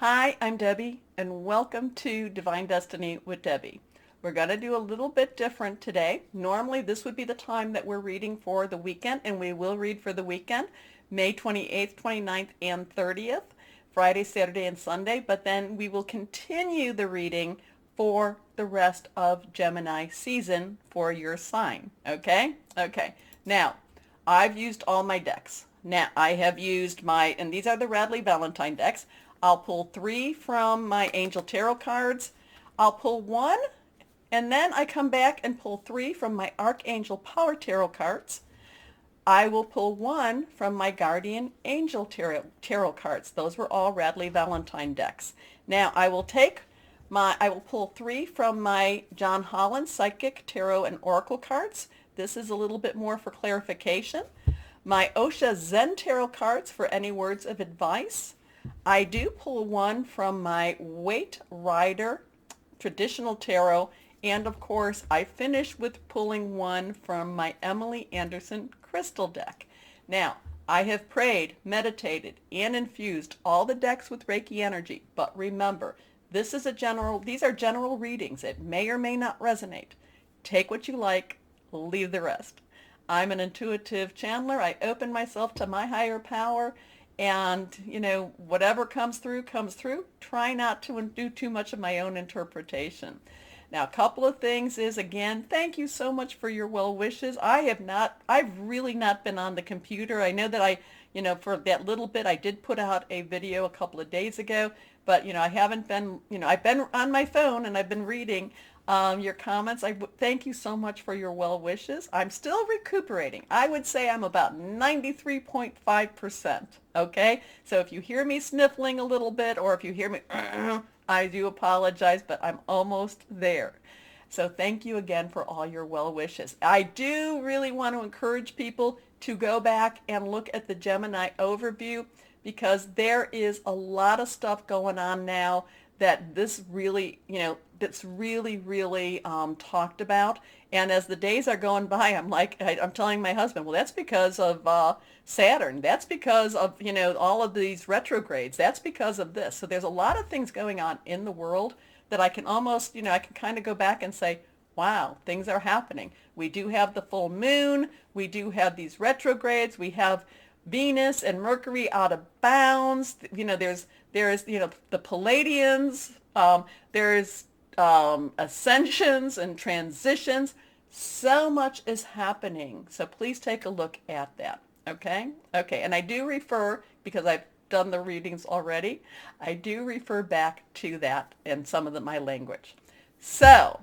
Hi, I'm Debbie, and welcome to Divine Destiny with Debbie. We're going to do a little bit different today. Normally, this would be the time that we're reading for the weekend, and we will read for the weekend, May 28th, 29th, and 30th, Friday, Saturday, and Sunday, but then we will continue the reading for the rest of Gemini season for your sign. Okay? Okay. Now, I've used all my decks. Now, I have used and these are the Radley Valentine decks. I'll pull 3 from my Angel Tarot cards. I'll pull 1, and then I come back and pull 3 from my Archangel Power Tarot cards. I will pull 1 from my Guardian Angel Tarot cards. Those were all Radley Valentine decks. Now, I will pull 3 from my John Holland Psychic Tarot and Oracle cards. This is a little bit more for clarification. My Osho Zen Tarot cards for any words of advice. I do pull 1 from my Waite Rider Traditional Tarot, and of course I finish with pulling 1 from my Emily Anderson Crystal deck. Now, I have prayed, meditated, and infused all the decks with Reiki energy, but remember, these are general readings. It may or may not resonate. Take what you like, leave the rest. I'm an intuitive channeler. I open myself to my higher power, and, whatever comes through, comes through. Try not to do too much of my own interpretation. Now, a couple of things is, again, thank you so much for your well wishes. I've really not been on the computer. I know that for that little bit, I did put out a video a couple of days ago, but, I haven't been, I've been on my phone and I've been reading your comments. Thank you so much for your well wishes. I'm still recuperating. I would say I'm about 93.5%. Okay? So if you hear me sniffling a little bit, or if you hear me, I do apologize, but I'm almost there. So thank you again for all your well wishes. I do really want to encourage people to go back and look at the Gemini overview, because there is a lot of stuff going on now that that's really talked about. And as the days are going by, I'm telling my husband, well, that's because of Saturn. That's because of, all of these retrogrades. That's because of this. So there's a lot of things going on in the world that I can almost, I can kind of go back and say, wow, things are happening. We do have the full moon. We do have these retrogrades. We have Venus and Mercury out of bounds. There's the Palladians. There's ascensions and transitions. So much is happening. So please take a look at that. Okay? Okay. And I do refer, because I've done the readings already, I do refer back to that in some of my language. So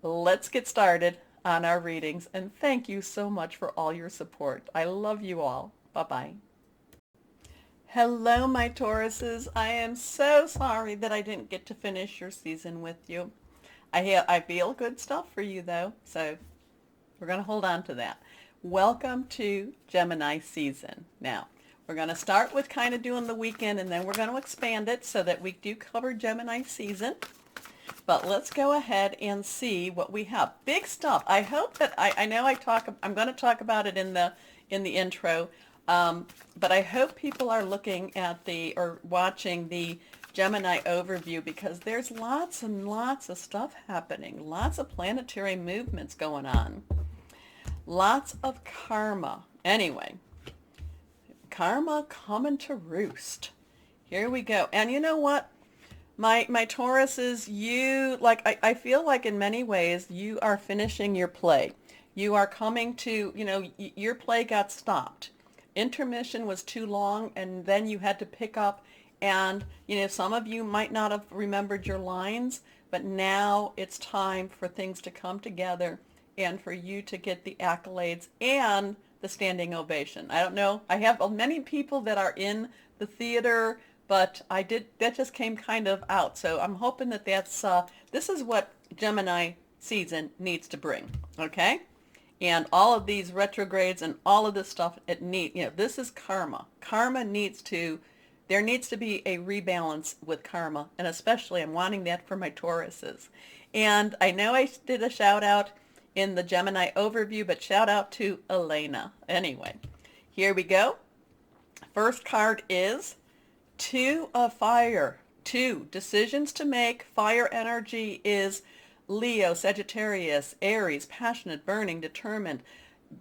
let's get started on our readings. And thank you so much for all your support. I love you all. Bye-bye. Hello, my Tauruses. I am so sorry that I didn't get to finish your season with you. I feel good stuff for you, though, so we're going to hold on to that. Welcome to Gemini season. Now, we're going to start with kind of doing the weekend, and then we're going to expand it so that we do cover Gemini season. But let's go ahead and see what we have. Big stuff. I hope that I'm going to talk about it in the intro. But I hope people are looking at or watching the Gemini overview, because there's lots and lots of stuff happening. Lots of planetary movements going on. Lots of karma. Anyway, karma coming to roost. Here we go. And you know what? My Tauruses, I feel like in many ways you are finishing your play. You are coming to, your play got stopped. Intermission was too long, and then you had to pick up, and some of you might not have remembered your lines, but now it's time for things to come together and for you to get the accolades and the standing ovation. I don't know, I have many people that are in the theater, but that just came kind of out, so I'm hoping that this is what Gemini season needs to bring. Okay? And all of these retrogrades and all of this stuff, this is karma. There needs to be a rebalance with karma, and especially I'm wanting that for my Tauruses. And I know I did a shout out in the Gemini overview, but shout out to Elena. Anyway, here we go. First card is Two of Fire. 2, decisions to make. Fire energy is Leo, Sagittarius, Aries, passionate, burning, determined,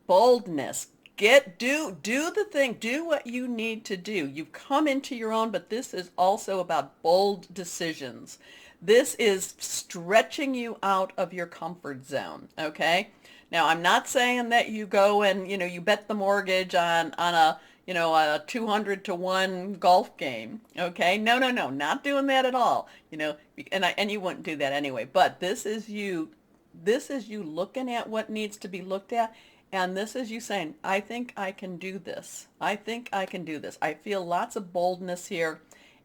boldness. Do the thing. Do what you need to do. You've come into your own, but this is also about bold decisions. This is stretching you out of your comfort zone, okay? Now, I'm not saying that you go and, you bet the mortgage on a 200 to 1 golf game, okay? No, not doing that at all. And you wouldn't do that anyway, but this is you looking at what needs to be looked at. And this is you saying, I think I can do this. I think I can do this. I feel lots of boldness here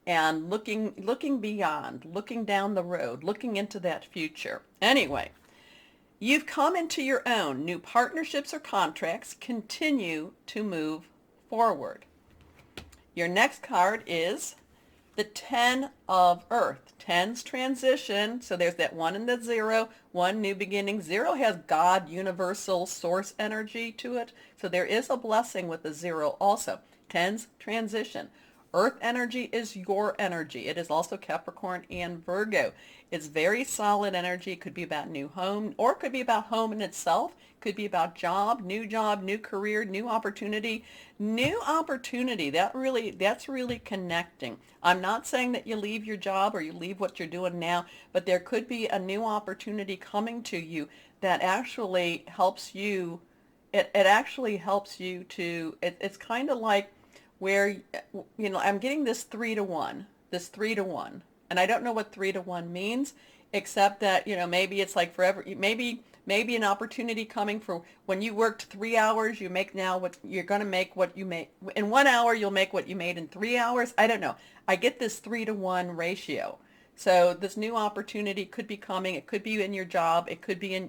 and looking beyond, looking down the road, looking into that future. Anyway, you've come into your own. New partnerships or contracts continue to move forward. Your next card is the 10 of Earth. 10's transition, so there's that 1 and the 0, 1 new beginning. 0 has God, universal source energy to it, so there is a blessing with the 0 also. 10's transition. Earth energy is your energy. It is also Capricorn and Virgo. It's very solid energy. It could be about new home, or it could be about home in itself. It could be about job, new career, new opportunity. That's really connecting. I'm not saying that you leave your job or you leave what you're doing now, but there could be a new opportunity coming to you that actually helps you. It actually helps you to, it's kind of like where, I'm getting this 3 to 1, and I don't know what 3 to 1 means, except that, maybe it's like forever, maybe an opportunity coming for when you worked 3 hours, you make now what you're going to make what you make in 1 hour, you'll make what you made in 3 hours. I don't know. I get this 3 to 1 ratio. So this new opportunity could be coming. It could be in your job. It could be in,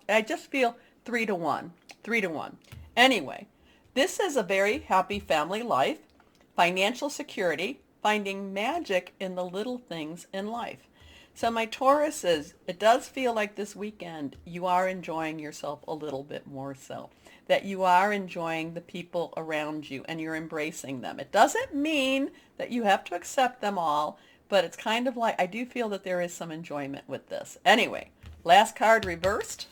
I just feel 3 to 1, 3 to 1. Anyway, this is a very happy family life, financial security, finding magic in the little things in life. So my Tauruses, it does feel like this weekend you are enjoying yourself a little bit more so, that you are enjoying the people around you and you're embracing them. It doesn't mean that you have to accept them all, but it's kind of like, I do feel that there is some enjoyment with this. Anyway, last card reversed.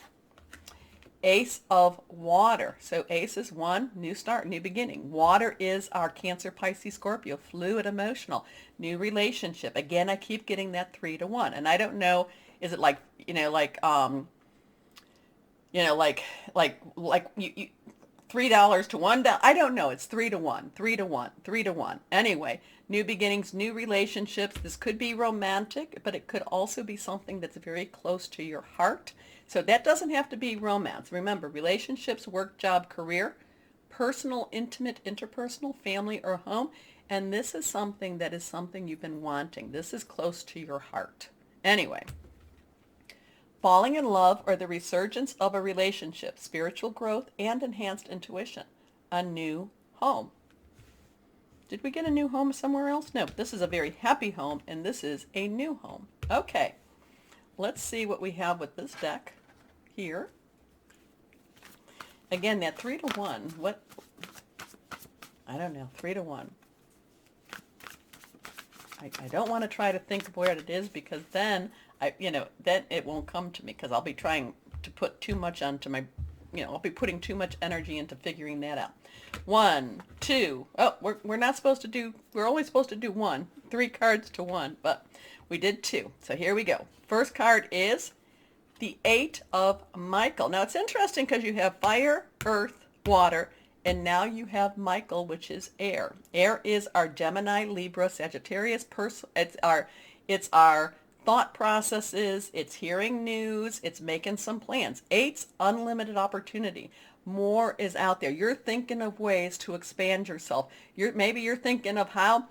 Ace of Water. So Ace is 1, new start, new beginning. Water is our Cancer, Pisces, Scorpio, fluid, emotional, new relationship. Again, I keep getting that 3 to 1. And I don't know, is it like, you $3 to $1. I don't know. It's 3 to 1, 3 to 1, 3 to 1. Anyway, new beginnings, new relationships. This could be romantic, but it could also be something that's very close to your heart. So that doesn't have to be romance. Remember, relationships, work, job, career, personal, intimate, interpersonal, family, or home. And this is something that is something you've been wanting. This is close to your heart. Anyway, falling in love or the resurgence of a relationship, spiritual growth, and enhanced intuition. A new home. Did we get a new home somewhere else? No, this is a very happy home, and this is a new home. Okay, let's see what we have with this deck here. Again, that 3 to 1, what? I don't know, 3 to 1. I don't want to try to think of where it is, because then then it won't come to me, because I'll be trying to put too much onto my, I'll be putting too much energy into figuring that out. 1, 2. Oh, we're not supposed to do, we're only supposed to do 1. 3 cards to 1, but we did 2. So here we go. First card is the 8 of Michael. Now it's interesting because you have fire, earth, water, and now you have Michael, which is air. Air is our Gemini, Libra, Sagittarius person. It's our thought processes. It's hearing news. It's making some plans. 8's unlimited opportunity. More is out there. You're thinking of ways to expand yourself. Maybe you're thinking of how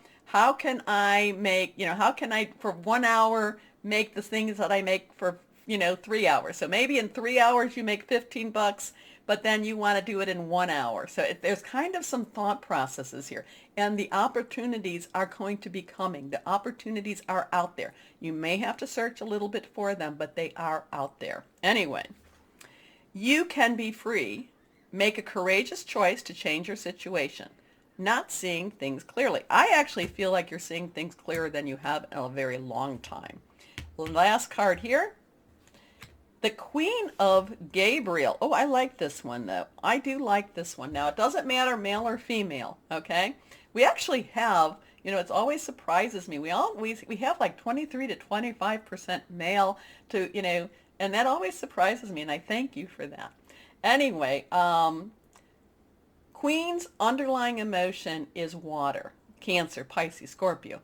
can I make, how can I for 1 hour make the things that I make for 3 hours. So maybe in 3 hours you make $15, but then you want to do it in 1 hour. So there's kind of some thought processes here, and the opportunities are going to be coming. The opportunities are out there. You may have to search a little bit for them, but they are out there. Anyway, you can be free. Make a courageous choice to change your situation. not seeing things clearly. I actually feel like you're seeing things clearer than you have in a very long time. Last card here. The Queen of Gabriel. Oh, I like this one, though. I do like this one. Now, it doesn't matter male or female, okay? We actually have, it always surprises me. We have like 23 to 25% male to, and that always surprises me, and I thank you for that. Anyway, Queen's underlying emotion is water. Cancer, Pisces, Scorpio.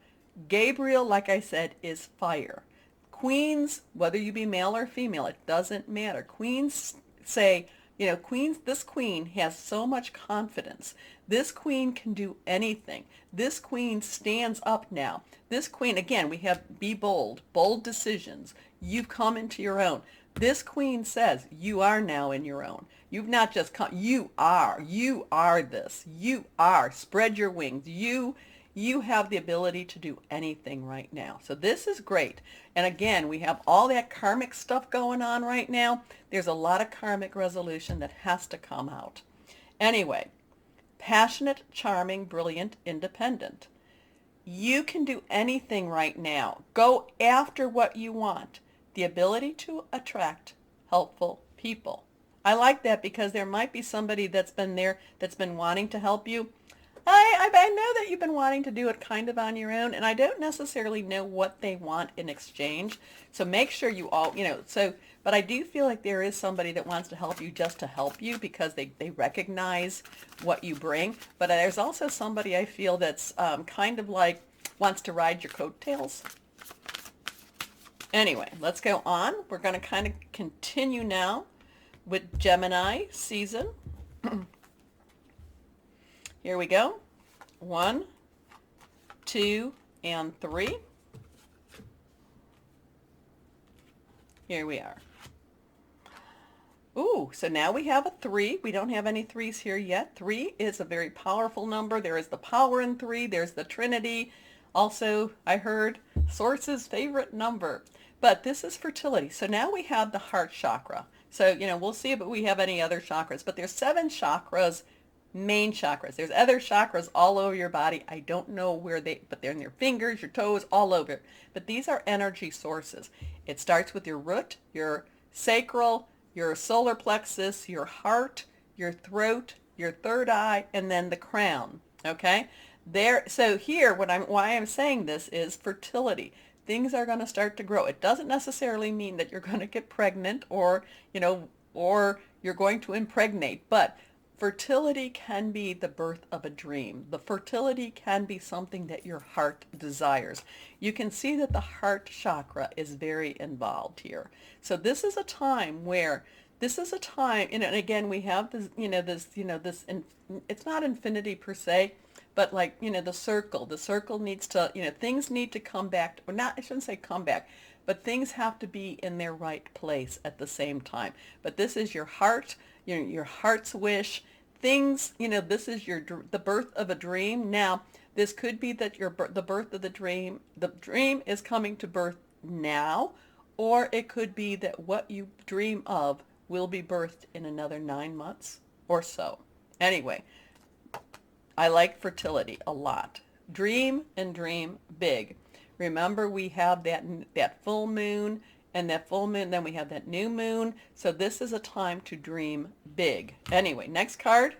Gabriel, like I said, is fire. Queens, whether you be male or female, it doesn't matter. Queens say, this queen has so much confidence. This queen can do anything. This queen stands up now. This queen, again, we have be bold, bold decisions. You've come into your own. This queen says you are now in your own. You've not just come, you are this. You are. Spread your wings. You have the ability to do anything right now. So this is great. And again, we have all that karmic stuff going on right now. There's a lot of karmic resolution that has to come out. Anyway, passionate, charming, brilliant, independent. You can do anything right now. Go after what you want. The ability to attract helpful people. I like that because there might be somebody that's been wanting to help you. I know that you've been wanting to do it kind of on your own, and I don't necessarily know what they want in exchange. So make sure you all, but I do feel like there is somebody that wants to help you just to help you because they recognize what you bring. But there's also somebody I feel that's kind of like wants to ride your coattails. Anyway, let's go on. We're going to kind of continue now with Gemini season. Here we go. 1, 2, and 3. Here we are. Ooh, so now we have a 3. We don't have any 3s here yet. 3 is a very powerful number. There is the power in 3. There's the Trinity. Also, I heard Source's favorite number. But this is fertility. So now we have the heart chakra. So, we'll see if we have any other chakras. But there's 7 chakras. Main chakras. There's other chakras all over your body. I don't know where but they're in your fingers, your toes, all over. But these are energy sources. It starts with your root, your sacral, your solar plexus, your heart, your throat, your third eye, and then the crown. Okay? So here, why I'm saying this is fertility. Things are going to start to grow. It doesn't necessarily mean that you're going to get pregnant or you're going to impregnate, but fertility can be the birth of a dream. The fertility can be something that your heart desires. You can see that the heart chakra is very involved here. So this is a time, and again, we have this, it's not infinity per se, but like, the circle needs to, things need to come back, or not, I shouldn't say come back, but things have to be in their right place at the same time. But this is your heart, your heart's wish. Things, this is the birth of a dream. Now, this could be that the birth of the dream is coming to birth now, or it could be that what you dream of will be birthed in another 9 months or so. Anyway, I like fertility a lot. Dream and dream big. Remember, we have that full moon, and that full moon, then we have that new moon. So this is a time to dream big. Anyway, next card.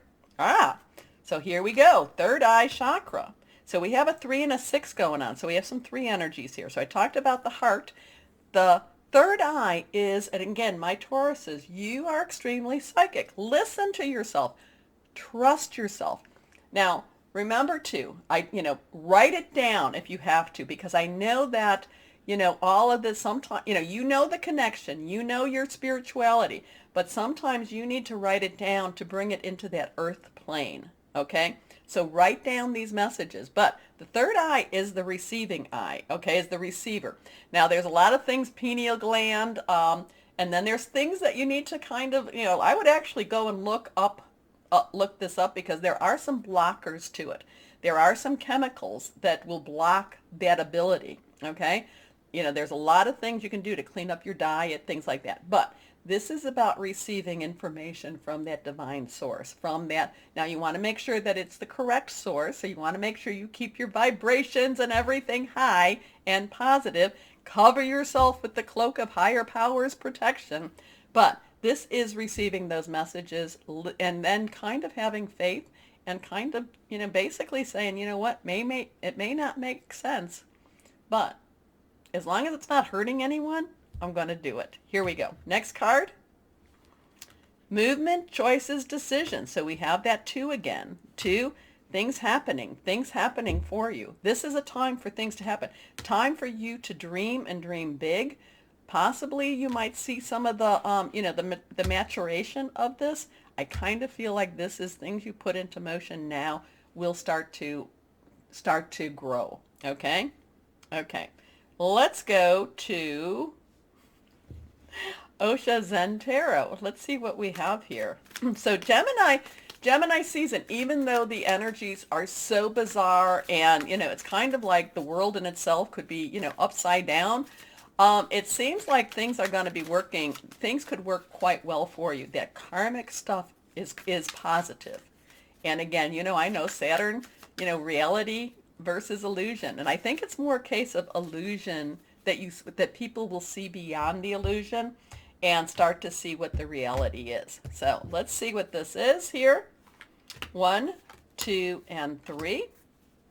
So here we go. Third eye chakra. So we have a 3 and a 6 going on. So we have some 3 energies here. So I talked about the heart. The third eye is, and again, my Tauruses, you are extremely psychic. Listen to yourself. Trust yourself. Now, remember too, write it down if you have to, because I know that all of this sometimes, the connection, your spirituality, but sometimes you need to write it down to bring it into that earth plane, okay? So write down these messages, but the third eye is the receiving eye, okay, is the receiver. Now, there's a lot of things, pineal gland, and then there's things that you need to kind of, I would actually go and look this up because there are some blockers to it. There are some chemicals that will block that ability, okay? there's a lot of things you can do to clean up your diet, things like that. But this is about receiving information from that divine source, from that. Now you want to make sure that it's the correct source. So you want to make sure you keep your vibrations and everything high and positive. Cover yourself with the cloak of higher powers protection. But this is receiving those messages and then kind of having faith and kind of, basically saying, you know what, it may not make sense, but as long as it's not hurting anyone, I'm going to do it. Here we go. Next card. Movement, choices, decisions. So we have that 2 again. 2, things happening for you. This is a time for things to happen. Time for you to dream and dream big. Possibly you might see some of the, the maturation of this. I kind of feel like this is things you put into motion now will start to grow. Okay? Okay. Let's go to Osho Zen Tarot. Let's see what we have here. So Gemini season, even though the energies are so bizarre and, it's kind of like the world in itself could be, upside down. It seems like things are going to be working. Things could work quite well for you. That karmic stuff is positive. And again, I know Saturn, reality versus illusion. And I think it's more a case of illusion that people will see beyond the illusion and start to see what the reality is. So let's see what this is here. 1, 2, and 3.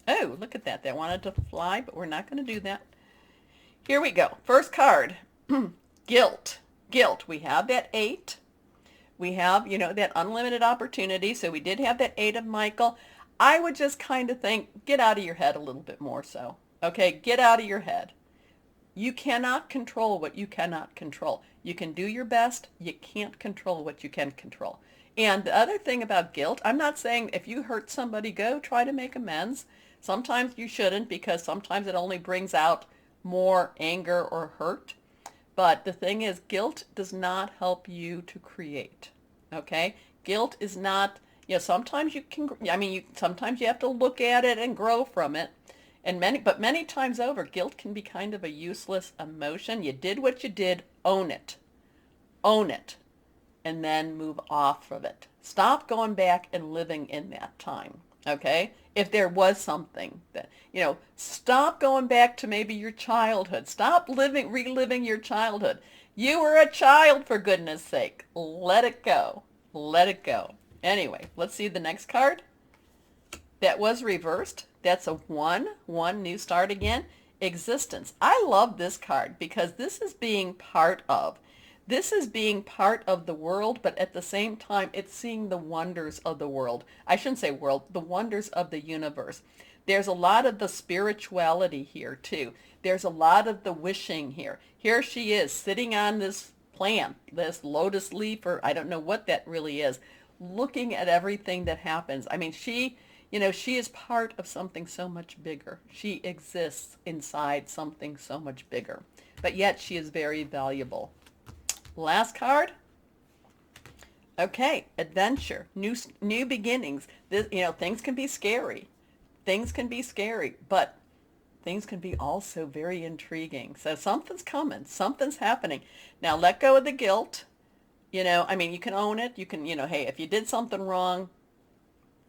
Oh, look at that. They wanted to fly, but we're not going to do that. Here we go. First card. Guilt. Guilt. We have that 8. We have, that unlimited opportunity. So we did have that 8 of Michael. I would just kind of think, get out of your head a little bit more so. Okay, get out of your head. You cannot control what you cannot control. You can do your best. You can't control what you can control. And the other thing about guilt, I'm not saying if you hurt somebody, go try to make amends. Sometimes you shouldn't, because sometimes it only brings out more anger or hurt. But the thing is, guilt does not help you to create. Okay? Guilt is not, sometimes you can, sometimes you have to look at it and grow from it. And many times over, guilt can be kind of a useless emotion. You did what you did, own it. Own it. And then move off of it. Stop going back and living in that time. Okay? If there was something that, stop going back to maybe your childhood. Stop reliving your childhood. You were a child, for goodness sake. Let it go. Let it go. Anyway, let's see the next card. That was reversed. That's a 1. New start again. Existence. I love this card because this is being part of. This is being part of the world, but at the same time, it's seeing the wonders of the world. I shouldn't say world, the wonders of the universe. There's a lot of the spirituality here, too. There's a lot of the wishing here. Here she is, sitting on this plant, this lotus leaf, or I don't know what that really is, looking at everything that happens. I mean, she is part of something so much bigger. She exists inside something so much bigger. But yet, she is very valuable. Last card. Okay, adventure, new beginnings. This, things can be scary. Things can be scary, but things can be also very intriguing. So something's coming, something's happening. Now let go of the guilt. You can own it. You can, hey, if you did something wrong,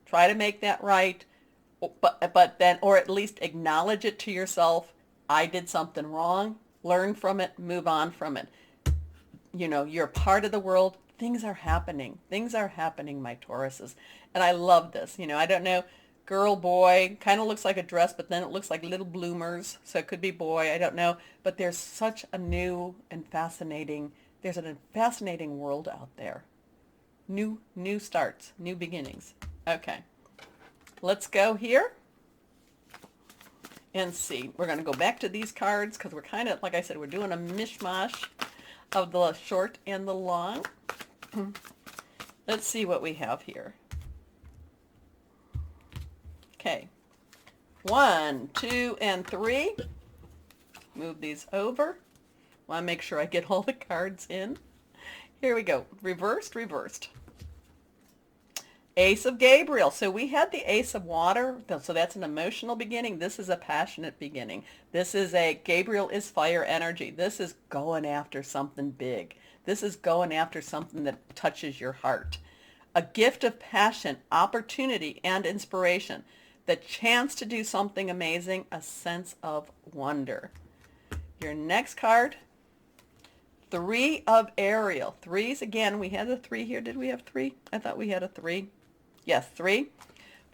try to make that right. But then, or at least acknowledge it to yourself. I did something wrong. Learn from it. Move on from it. You're part of the world. Things are happening. Things are happening, my Tauruses. And I love this. I don't know, girl, boy, kind of looks like a dress, but then it looks like little bloomers. So it could be boy. I don't know. But there's such a new and fascinating, there's a fascinating world out there. New starts, new beginnings. Okay. Let's go here and see. We're going to go back to these cards because we're kind of, like I said, we're doing a mishmash of the short and the long. Let's see what we have here. Okay. 1, 2, and 3. Move these over. Want to make sure I get all the cards in. Here we go. Reversed. Ace of Gabriel. So we had the Ace of Water. So that's an emotional beginning. This is a passionate beginning. This is Gabriel is fire energy. This is going after something big. This is going after something that touches your heart. A gift of passion, opportunity, and inspiration. The chance to do something amazing, a sense of wonder. Your next card, Three of Ariel. Threes, again, we had a 3 here. Did we have 3? I thought we had a 3. Yes, 3.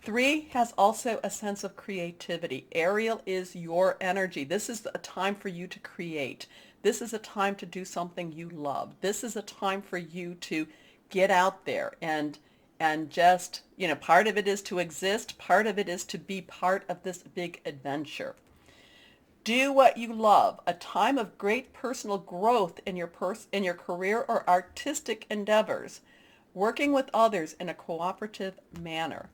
3 has also a sense of creativity. Ariel is your energy. This is a time for you to create. This is a time to do something you love. This is a time for you to get out there and just, part of it is to exist. Part of it is to be part of this big adventure. Do what you love. A time of great personal growth in your career or artistic endeavors. Working with others in a cooperative manner.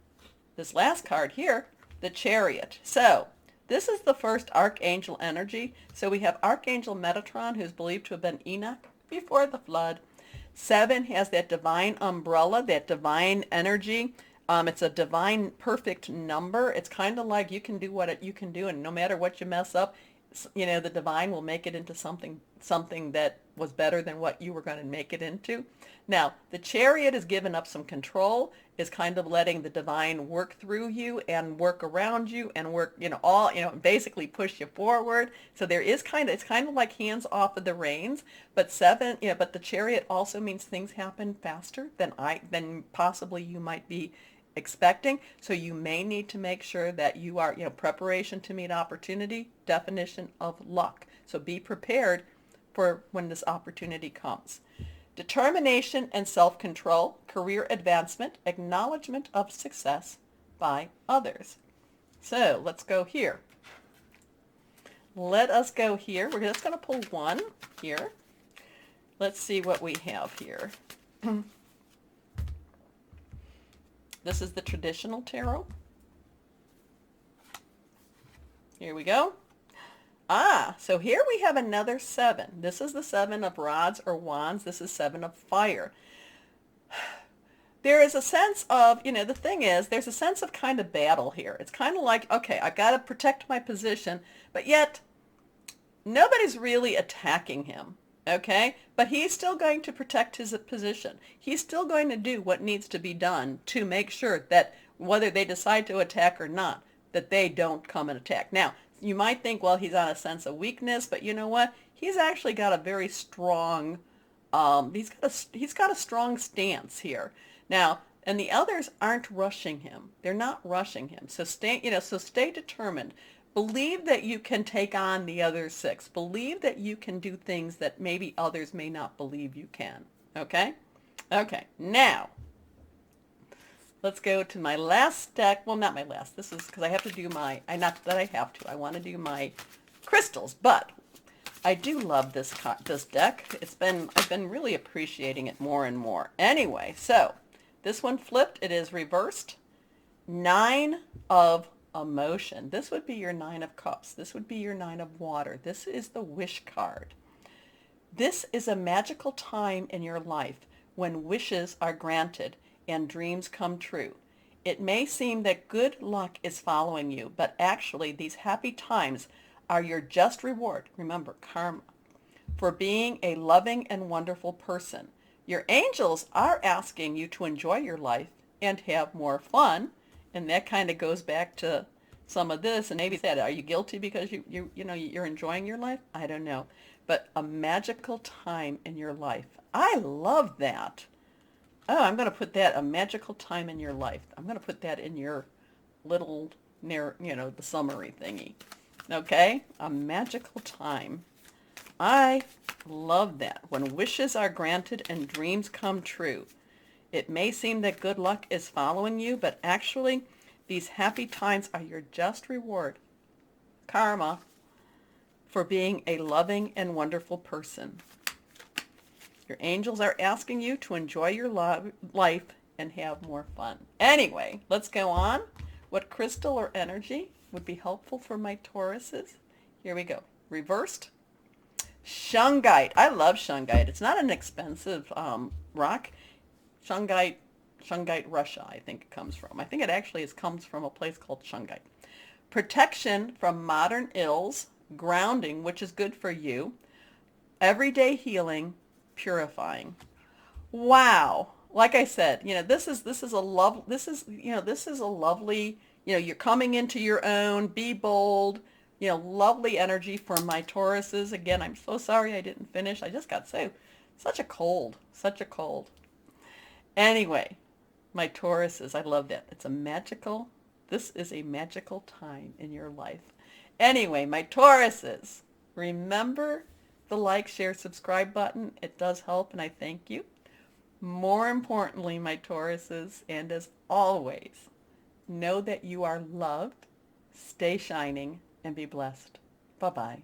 This last card here, the Chariot. So this is the first Archangel energy. So we have Archangel Metatron, who's believed to have been Enoch before the flood. 7 has that divine umbrella, that divine energy. It's a divine perfect number. It's kind of like you can do what you can do, and no matter what you mess up, the divine will make it into something that was better than what you were going to make it into. Now, the Chariot is giving up some control, is kind of letting the divine work through you and work around you and work, basically push you forward. So it's kind of like hands off of the reins. But but the Chariot also means things happen faster than possibly you might be expecting. So you may need to make sure that you are, preparation to meet opportunity, definition of luck. So be prepared for when this opportunity comes. Determination and self-control, career advancement, acknowledgement of success by others. So let's go here. Let us go here. We're just going to pull one here. Let's see what we have here. This is the traditional tarot. Here we go. So here we have another 7. This is the 7 of rods or wands. This is 7 of fire. There is a sense of, the thing is, there's a sense of kind of battle here. It's kind of like, okay, I got to protect my position, but yet nobody's really attacking him. Okay, but he's still going to protect his position. He's still going to do what needs to be done to make sure that whether they decide to attack or not, that they don't come and attack. Now, you might think, well, he's on a sense of weakness, but you know what? He's actually got a very strong, he's got a strong stance here. Now, and the others aren't rushing him. They're not rushing him. So stay determined. Believe that you can take on the other 6. Believe that you can do things that maybe others may not believe you can. Okay? Okay. Now, let's go to my last deck. Well, not my last. This is because I have to do not that I have to. I want to do my crystals, but I do love this deck. I've been really appreciating it more and more. Anyway, so this one flipped. It is reversed. 9 of emotion. This would be your 9 of cups. This would be your 9 of water. This is the wish card. This is a magical time in your life when wishes are granted and dreams come true. It may seem that good luck is following you, but actually these happy times are your just reward. Remember, karma, for being a loving and wonderful person. Your angels are asking you to enjoy your life and have more fun. And that kind of goes back to some of this, and maybe said, are you guilty because you're enjoying your life? I don't know. But a magical time in your life. I love that. Oh, I'm going to put that, a magical time in your life. I'm going to put that in your little, the summary thingy. Okay? A magical time. I love that. When wishes are granted and dreams come true. It may seem that good luck is following you, but actually, these happy times are your just reward, karma, for being a loving and wonderful person. Your angels are asking you to enjoy your life and have more fun. Anyway, let's go on. What crystal or energy would be helpful for my Tauruses? Here we go. Reversed. Shungite. I love shungite. It's not an expensive rock. Shungite Shungite, Russia, I think it comes from. I think it actually comes from a place called Shungite. Protection from modern ills, grounding, which is good for you, everyday healing, purifying. Wow. Like I said, this is a lovely, you're coming into your own, be bold, lovely energy for my Tauruses. Again, I'm so sorry I didn't finish. I just got such a cold, such a cold. Anyway, my Tauruses, I love that. This is a magical time in your life. Anyway, my Tauruses, remember the like, share, subscribe button. It does help, and I thank you. More importantly, my Tauruses, and as always, know that you are loved, stay shining, and be blessed. Bye-bye.